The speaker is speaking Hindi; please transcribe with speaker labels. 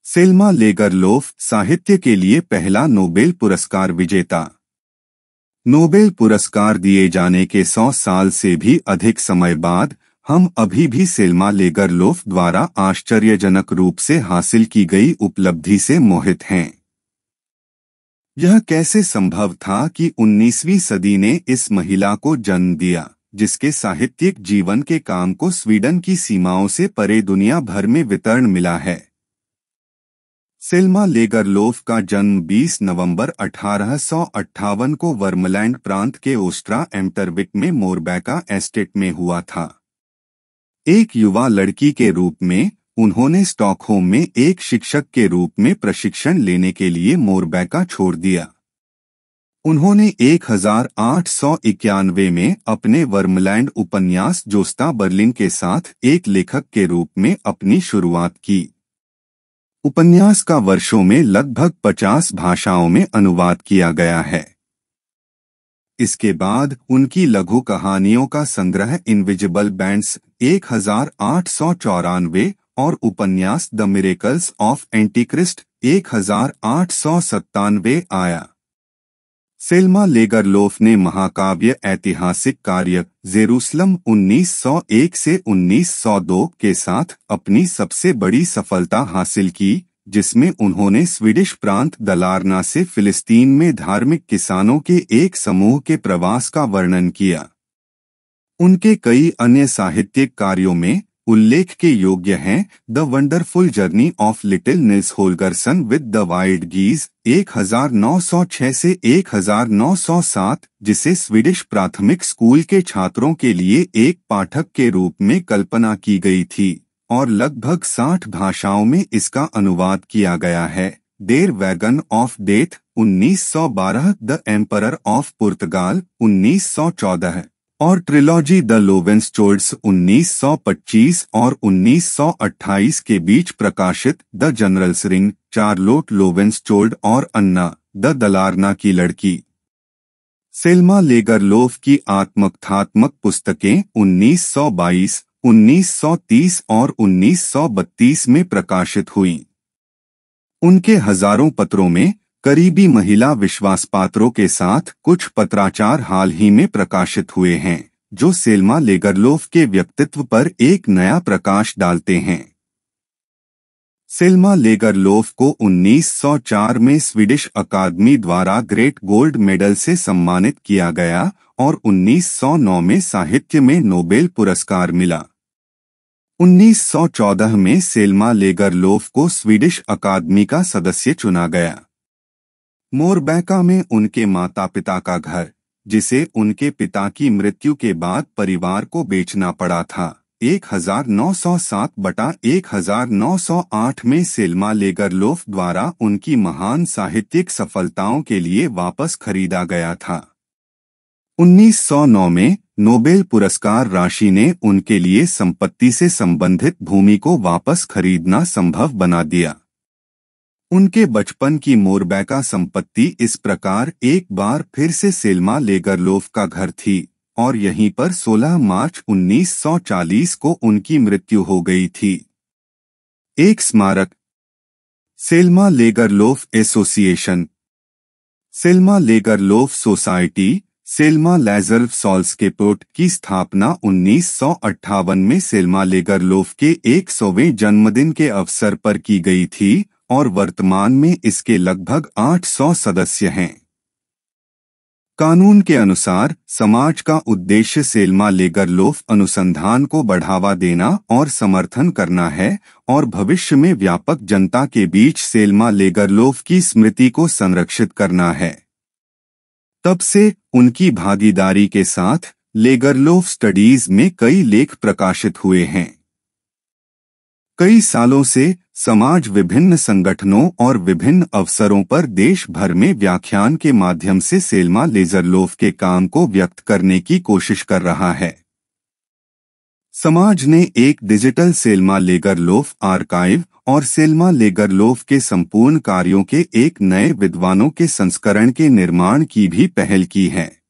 Speaker 1: सेल्मा लेगरलोफ साहित्य के लिए पहला नोबेल पुरस्कार विजेता। नोबेल पुरस्कार दिए जाने के 100 साल से भी अधिक समय बाद हम अभी भी सेल्मा लेगरलोफ द्वारा आश्चर्यजनक रूप से हासिल की गई उपलब्धि से मोहित हैं। यह कैसे संभव था कि 19वीं सदी ने इस महिला को जन्म दिया, जिसके साहित्यिक जीवन के काम को स्वीडन की सीमाओं से परे दुनिया भर में वितरण मिला है। सेल्मा लेगरलोफ का जन्म 20 नवंबर 1858 को वर्मलैंड प्रांत के ओस्ट्रा एम्टरविक में मोरबैका एस्टेट में हुआ था। एक युवा लड़की के रूप में उन्होंने स्टॉकहोम में एक शिक्षक के रूप में प्रशिक्षण लेने के लिए मोरबैका छोड़ दिया। उन्होंने 1891 में अपने वर्मलैंड उपन्यास जोस्ता बर्लिन के साथ एक लेखक के रूप में अपनी शुरुआत की। उपन्यास का वर्षों में लगभग 50 भाषाओं में अनुवाद किया गया है। इसके बाद उनकी लघु कहानियों का संग्रह इनविजिबल बैंड्स 1894 और उपन्यास द मिरेकल्स ऑफ एंटीक्रिस्ट 1897 आया। सेल्मा लेगरलोफ ने महाकाव्य ऐतिहासिक कार्य जेरूसलम 1901 से 1902 के साथ अपनी सबसे बड़ी सफलता हासिल की, जिसमें उन्होंने स्वीडिश प्रांत दलारना से फिलिस्तीन में धार्मिक किसानों के एक समूह के प्रवास का वर्णन किया। उनके कई अन्य साहित्यिक कार्यों में उल्लेख के योग्य हैं the wonderful journey of little Nils Holgersson with the wild geese 1906 से 1907, जिसे स्वीडिश प्राथमिक स्कूल के छात्रों के लिए एक पाठक के रूप में कल्पना की गई थी और लगभग 60 भाषाओं में इसका अनुवाद किया गया है। The wagon of death 1912, the emperor of Portugal 1914 और ट्रिलॉजी द लोवेंसचोल्ड्स 1925 और 1928 के बीच प्रकाशित द जनरल्स रिंग, चार्लोट लोवेंसचोल्ड और अन्ना द दलारना की लड़की। सेल्मा लेगरलोफ की आत्मकथात्मक पुस्तकें 1922, 1930 और 1932 में प्रकाशित हुईं। उनके हजारों पत्रों में करीबी महिला विश्वासपात्रों के साथ कुछ पत्राचार हाल ही में प्रकाशित हुए हैं, जो सेल्मा लेगरलोफ के व्यक्तित्व पर एक नया प्रकाश डालते हैं। सेल्मा लेगरलोफ को 1904 में स्वीडिश अकादमी द्वारा ग्रेट गोल्ड मेडल से सम्मानित किया गया और 1909 में साहित्य में नोबेल पुरस्कार मिला। 1914 में सेल्मा लेगरलोफ को स्वीडिश अकादमी का सदस्य चुना गया। मोरबैका में उनके माता पिता का घर, जिसे उनके पिता की मृत्यु के बाद परिवार को बेचना पड़ा था, 1907/1908 में सेल्मा लेगरलोफ द्वारा उनकी महान साहित्यिक सफलताओं के लिए वापस खरीदा गया था। 1909 में नोबेल पुरस्कार राशि ने उनके लिए संपत्ति से संबंधित भूमि को वापस खरीदना संभव बना दिया। उनके बचपन की मोरबैका संपत्ति इस प्रकार एक बार फिर से सेल्मा लेगरलोफ का घर थी और यहीं पर 16 मार्च 1940 को उनकी मृत्यु हो गई थी। एक स्मारक, Selma Lagerlof association, Selma Lagerlof society, Selma Lagerlof सॉल्स्केपोर्ट की स्थापना 1958 में सेल्मा लेगरलोफ के 100वें जन्मदिन के अवसर पर की गई थी और वर्तमान में इसके लगभग 800 सदस्य हैं। कानून के अनुसार समाज का उद्देश्य सेल्मा लेगरलोफ अनुसंधान को बढ़ावा देना और समर्थन करना है और भविष्य में व्यापक जनता के बीच सेल्मा लेगरलोफ की स्मृति को संरक्षित करना है। तब से उनकी भागीदारी के साथ लेगरलोफ स्टडीज में कई लेख प्रकाशित हुए हैं। कई सालों से समाज विभिन्न संगठनों और विभिन्न अवसरों पर देश भर में व्याख्यान के माध्यम से सेल्मा लेगरलोफ के काम को व्यक्त करने की कोशिश कर रहा है। समाज ने एक डिजिटल सेल्मा लेगरलोफ आर्काइव और सेल्मा लेगरलोफ के संपूर्ण कार्यों के एक नए विद्वानों के संस्करण के निर्माण की भी पहल की है।